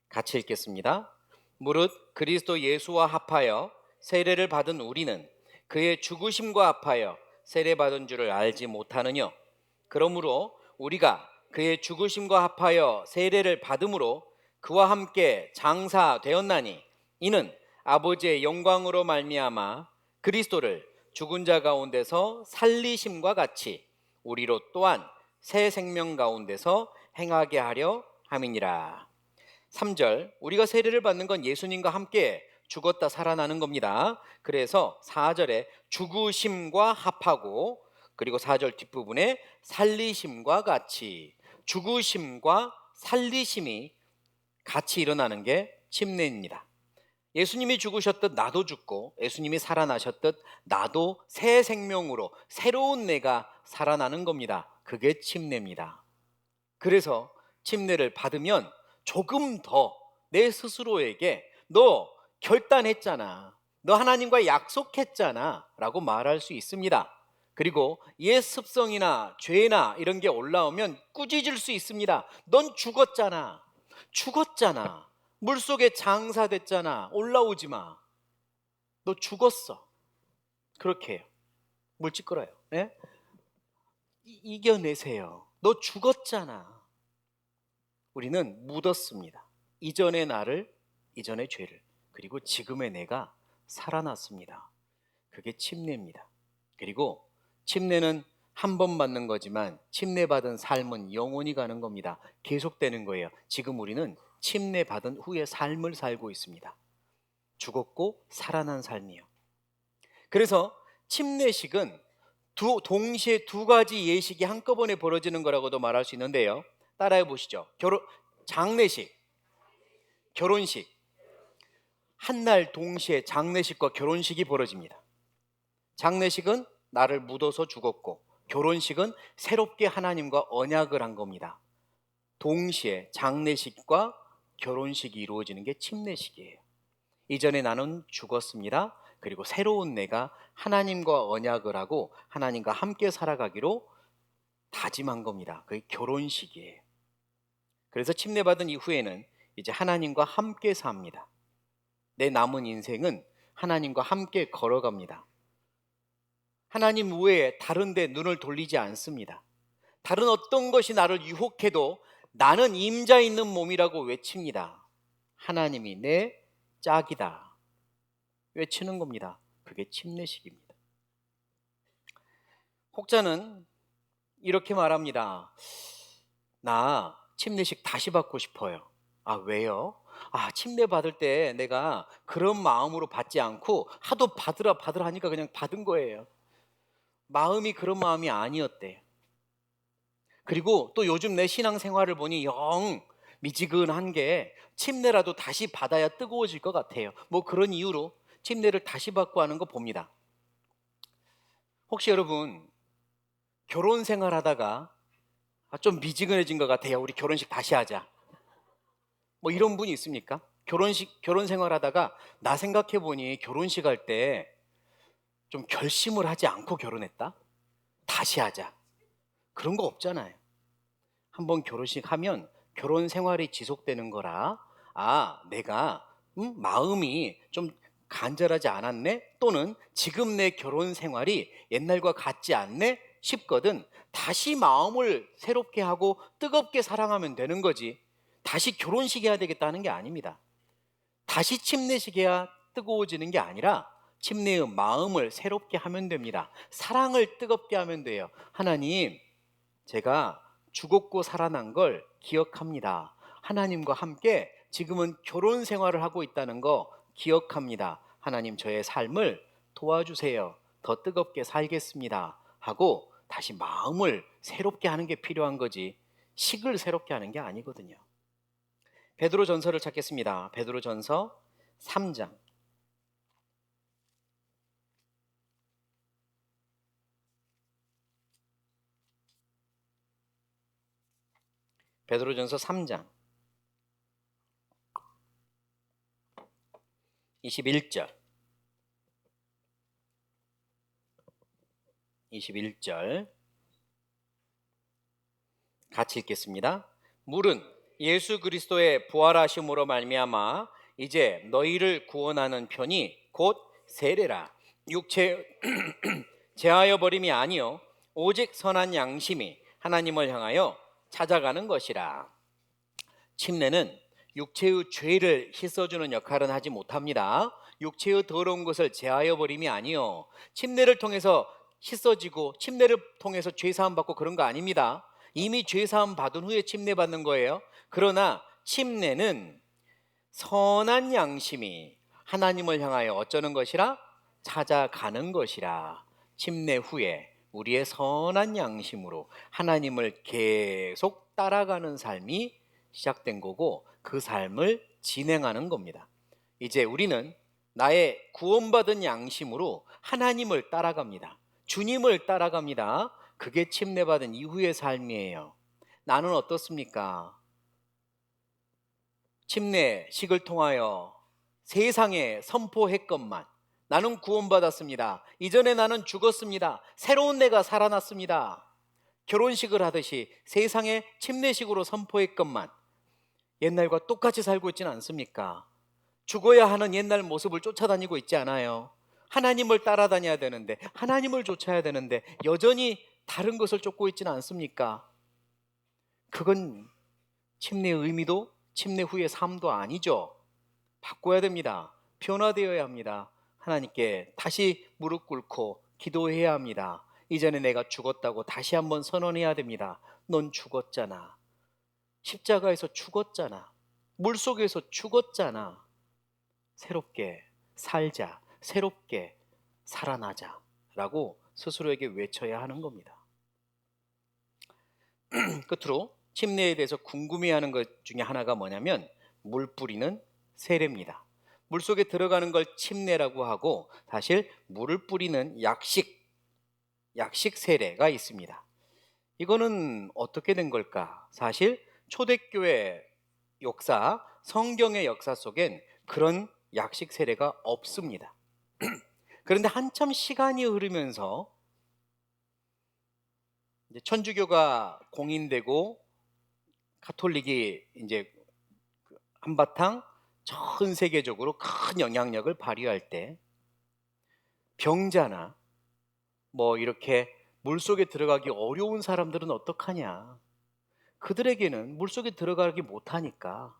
같이 읽겠습니다. 무릇 그리스도 예수와 합하여 세례를 받은 우리는 그의 죽으심과 합하여 세례받은 줄을 알지 못하느뇨. 그러므로 우리가 그의 죽으심과 합하여 세례를 받음으로 그와 함께 장사되었나니 이는 아버지의 영광으로 말미암아 그리스도를 죽은 자 가운데서 살리심과 같이 우리로 또한 새 생명 가운데서 행하게 하려 함이니라. 3절, 우리가 세례를 받는 건 예수님과 함께 죽었다 살아나는 겁니다. 그래서 4절에 죽으심과 합하고, 그리고 4절 뒷부분에 살리심과 같이, 죽으심과 살리심이 같이 일어나는 게 침례입니다. 예수님이 죽으셨듯 나도 죽고 예수님이 살아나셨듯 나도 새 생명으로 새로운 내가 살아나는 겁니다. 그게 침례입니다. 그래서 침례를 받으면 조금 더 내 스스로에게 너 결단했잖아, 너 하나님과 약속했잖아 라고 말할 수 있습니다. 그리고 옛 습성이나 죄나 이런 게 올라오면 꾸짖을 수 있습니다. 넌 죽었잖아, 죽었잖아, 물속에 장사됐잖아, 올라오지 마, 너 죽었어. 그렇게 해요. 물 찌끄러요. 예? 이겨내세요. 너 죽었잖아. 우리는 묻었습니다. 이전의 나를, 이전의 죄를, 그리고 지금의 내가 살아났습니다. 그게 침례입니다. 그리고 침례는 한 번 받는 거지만 침례받은 삶은 영원히 가는 겁니다. 계속되는 거예요. 지금 우리는 침례받은 후의 삶을 살고 있습니다. 죽었고 살아난 삶이요. 그래서 침례식은 동시에 두 가지 예식이 한꺼번에 벌어지는 거라고도 말할 수 있는데요. 따라해 보시죠. 장례식, 결혼식, 한날 동시에 장례식과 결혼식이 벌어집니다. 장례식은 나를 묻어서 죽었고, 결혼식은 새롭게 하나님과 언약을 한 겁니다. 동시에 장례식과 결혼식이 이루어지는 게 침례식이에요. 이전에 나는 죽었습니다. 그리고 새로운 내가 하나님과 언약을 하고 하나님과 함께 살아가기로 다짐한 겁니다. 그게 결혼식이에요. 그래서 침례받은 이후에는 이제 하나님과 함께 삽니다. 내 남은 인생은 하나님과 함께 걸어갑니다. 하나님 외에 다른 데 눈을 돌리지 않습니다. 다른 어떤 것이 나를 유혹해도 나는 임자 있는 몸이라고 외칩니다. 하나님이 내 짝이다 외치는 겁니다. 그게 침례식입니다. 혹자는 이렇게 말합니다. 나 침례식 다시 받고 싶어요. 아, 왜요? 침례 받을 때 내가 그런 마음으로 받지 않고 하도 받으라 하니까 그냥 받은 거예요. 마음이 그런 마음이 아니었대요. 그리고 또 요즘 내 신앙생활을 보니 영 미지근한 게 침례라도 다시 받아야 뜨거워질 것 같아요. 뭐 그런 이유로 침례를 다시 받고 하는 거 봅니다. 혹시 여러분 결혼 생활하다가 좀 미지근해진 것 같아요, 우리 결혼식 다시 하자, 뭐 이런 분이 있습니까? 결혼 생활하다가 나 생각해 보니 결혼식 할 때 좀 결심을 하지 않고 결혼했다, 다시 하자, 그런 거 없잖아요. 한번 결혼식 하면 결혼 생활이 지속되는 거라 내가 마음이 좀 간절하지 않았네, 또는 지금 내 결혼 생활이 옛날과 같지 않네 싶거든 다시 마음을 새롭게 하고 뜨겁게 사랑하면 되는 거지, 다시 결혼식 해야 되겠다는 게 아닙니다. 다시 침례식 해야 뜨거워지는 게 아니라 침례의 마음을 새롭게 하면 됩니다. 사랑을 뜨겁게 하면 돼요. 하나님, 제가 죽었고 살아난 걸 기억합니다. 하나님과 함께 지금은 결혼 생활을 하고 있다는 거 기억합니다. 하나님, 저의 삶을 도와주세요. 더 뜨겁게 살겠습니다 하고 다시 마음을 새롭게 하는 게 필요한 거지, 식을 새롭게 하는 게 아니거든요. 베드로전서를 찾겠습니다. 베드로전서 3장. 베드로전서 3장 21절. 21절 같이 읽겠습니다. 물은 예수 그리스도의 부활하심으로 말미암아 이제 너희를 구원하는 편이 곧 세례라. 육체 제하여 버림이 아니요 오직 선한 양심이 하나님을 향하여 찾아가는 것이라. 침례는 육체의 죄를 씻어주는 역할은 하지 못합니다. 육체의 더러운 것을 제하여 버림이 아니요 침례를 통해서 씻어지고 침례를 통해서 죄사함 받고 그런 거 아닙니다. 이미 죄사함 받은 후에 침례 받는 거예요. 그러나 침례는 선한 양심이 하나님을 향하여 어쩌는 것이라? 찾아가는 것이라. 침례 후에 우리의 선한 양심으로 하나님을 계속 따라가는 삶이 시작된 거고 그 삶을 진행하는 겁니다. 이제 우리는 나의 구원받은 양심으로 하나님을 따라갑니다. 주님을 따라갑니다. 그게 침례받은 이후의 삶이에요. 나는 어떻습니까? 침례식을 통하여 세상에 선포했건만 나는 구원받았습니다. 이전에 나는 죽었습니다. 새로운 내가 살아났습니다. 결혼식을 하듯이 세상에 침례식으로 선포했건만 옛날과 똑같이 살고 있지는 않습니까? 죽어야 하는 옛날 모습을 쫓아다니고 있지 않아요. 하나님을 따라다녀야 되는데, 하나님을 쫓아야 되는데 여전히 다른 것을 쫓고 있지는 않습니까? 그건 침례의 의미도 침례 후의 삶도 아니죠. 바꿔야 됩니다. 변화되어야 합니다. 하나님께 다시 무릎 꿇고 기도해야 합니다. 이전에 내가 죽었다고 다시 한번 선언해야 됩니다. 넌 죽었잖아. 십자가에서 죽었잖아. 물속에서 죽었잖아. 새롭게 살자. 새롭게 살아나자. 라고 스스로에게 외쳐야 하는 겁니다. 끝으로 침례에 대해서 궁금해하는 것 중에 하나가 뭐냐면 물 뿌리는 세례입니다. 물속에 들어가는 걸 침례라고 하고 사실 물을 뿌리는 약식 세례가 있습니다. 이거는 어떻게 된 걸까? 사실 초대교회 역사, 성경의 역사 속엔 그런 약식 세례가 없습니다. 그런데 한참 시간이 흐르면서 이제 천주교가 공인되고 가톨릭이 이제 한바탕 전 세계적으로 큰 영향력을 발휘할 때 병자나 뭐 이렇게 물속에 들어가기 어려운 사람들은 어떡하냐? 그들에게는 물속에 들어가기 못하니까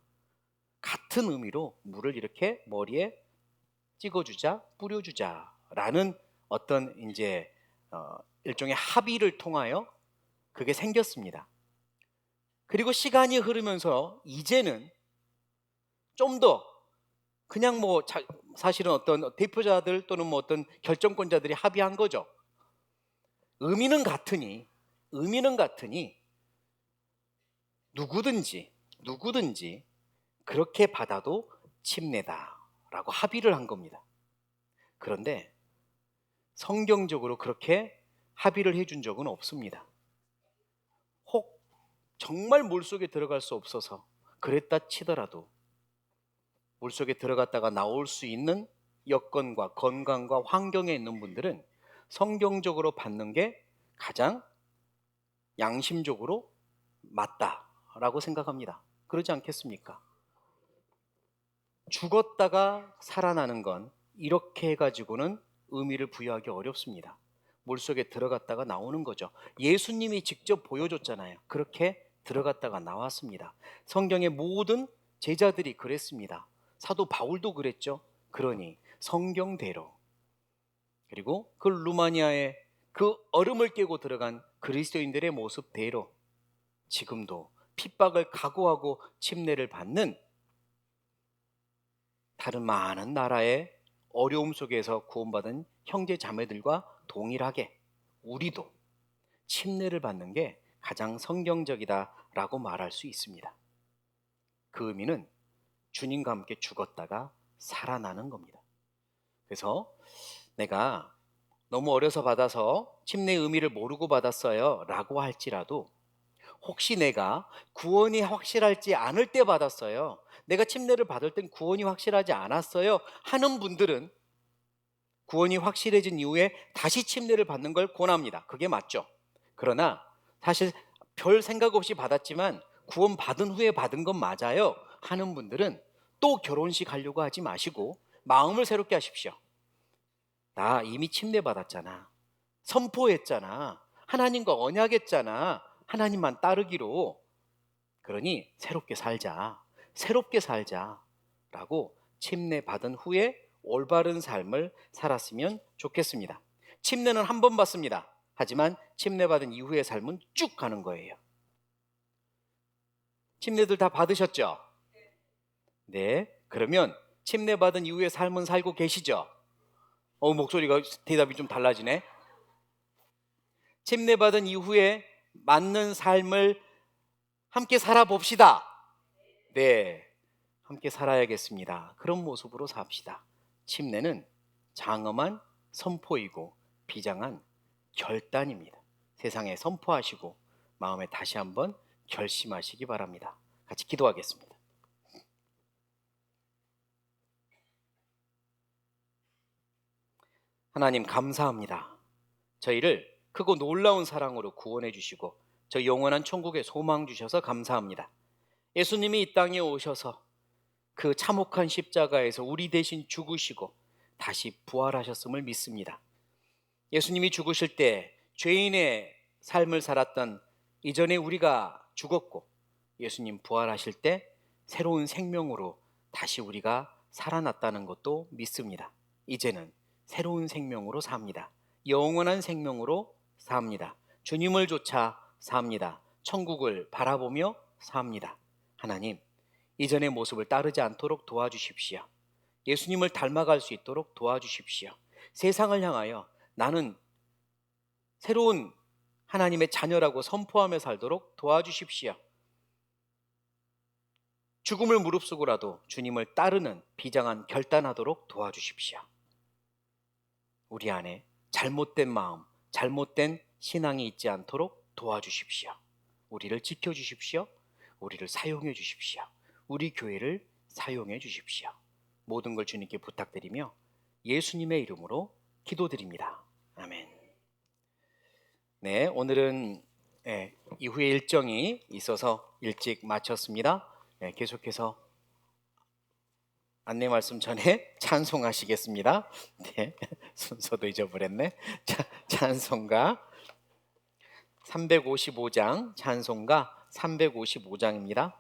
같은 의미로 물을 이렇게 머리에 찍어주자, 뿌려주자라는 어떤 이제 일종의 합의를 통하여 그게 생겼습니다. 그리고 시간이 흐르면서 이제는 좀 더 그냥 뭐 사실은 어떤 대표자들 또는 뭐 어떤 결정권자들이 합의한 거죠. 의미는 같으니 누구든지 그렇게 받아도 침례다라고 합의를 한 겁니다. 그런데 성경적으로 그렇게 합의를 해준 적은 없습니다. 혹 정말 물속에 들어갈 수 없어서 그랬다 치더라도 물속에 들어갔다가 나올 수 있는 여건과 건강과 환경에 있는 분들은 성경적으로 받는 게 가장 양심적으로 맞다라고 생각합니다. 그러지 않겠습니까? 죽었다가 살아나는 건 이렇게 해가지고는 의미를 부여하기 어렵습니다. 물속에 들어갔다가 나오는 거죠. 예수님이 직접 보여줬잖아요. 그렇게 들어갔다가 나왔습니다. 성경의 모든 제자들이 그랬습니다. 사도 바울도 그랬죠. 그러니 성경대로, 그리고 그 루마니아의 그 얼음을 깨고 들어간 그리스도인들의 모습대로 지금도 핍박을 각오하고 침례를 받는 다른 많은 나라의 어려움 속에서 구원받은 형제 자매들과 동일하게 우리도 침례를 받는 게 가장 성경적이다라고 말할 수 있습니다. 그 의미는 주님과 함께 죽었다가 살아나는 겁니다. 그래서 내가 너무 어려서 받아서 침례의 의미를 모르고 받았어요 라고 할지라도, 혹시 내가 구원이 확실할지 않을 때 받았어요, 내가 침례를 받을 땐 구원이 확실하지 않았어요 하는 분들은 구원이 확실해진 이후에 다시 침례를 받는 걸 권합니다. 그게 맞죠. 그러나 사실 별 생각 없이 받았지만 구원 받은 후에 받은 건 맞아요 하는 분들은 또 결혼식 하려고 하지 마시고 마음을 새롭게 하십시오. 나 이미 침례 받았잖아, 선포했잖아, 하나님과 언약했잖아, 하나님만 따르기로. 그러니 새롭게 살자 라고 침례 받은 후에 올바른 삶을 살았으면 좋겠습니다. 침례는 한 번 받습니다. 하지만 침례 받은 이후의 삶은 쭉 가는 거예요. 침례들 다 받으셨죠? 네. 그러면 침례 받은 이후의 삶은 살고 계시죠? 목소리가 대답이 좀 달라지네. 침례 받은 이후에 맞는 삶을 함께 살아봅시다. 네. 함께 살아야겠습니다. 그런 모습으로 삽시다. 침례는 장엄한 선포이고 비장한 결단입니다. 세상에 선포하시고 마음에 다시 한번 결심하시기 바랍니다. 같이 기도하겠습니다. 하나님 감사합니다. 저희를 크고 놀라운 사랑으로 구원해 주시고 저 영원한 천국에 소망 주셔서 감사합니다. 예수님이 이 땅에 오셔서 그 참혹한 십자가에서 우리 대신 죽으시고 다시 부활하셨음을 믿습니다. 예수님이 죽으실 때 죄인의 삶을 살았던 이전에 우리가 죽었고 예수님 부활하실 때 새로운 생명으로 다시 우리가 살아났다는 것도 믿습니다. 이제는 새로운 생명으로 삽니다. 영원한 생명으로 삽니다. 주님을 쫓아 삽니다. 천국을 바라보며 삽니다. 하나님, 이전의 모습을 따르지 않도록 도와주십시오. 예수님을 닮아갈 수 있도록 도와주십시오. 세상을 향하여 나는 새로운 하나님의 자녀라고 선포하며 살도록 도와주십시오. 죽음을 무릅쓰고라도 주님을 따르는 비장한 결단하도록 도와주십시오. 우리 안에 잘못된 마음, 잘못된 신앙이 있지 않도록 도와주십시오. 우리를 지켜주십시오. 우리를 사용해 주십시오. 우리 교회를 사용해 주십시오. 모든 걸 주님께 부탁드리며 예수님의 이름으로 기도드립니다. 아멘. 네, 오늘은 이후에 일정이 있어서 일찍 마쳤습니다. 계속해서 안내 말씀 전에 찬송하시겠습니다. 네, 순서도 잊어버렸네. 찬송가 355장, 찬송가 355장입니다.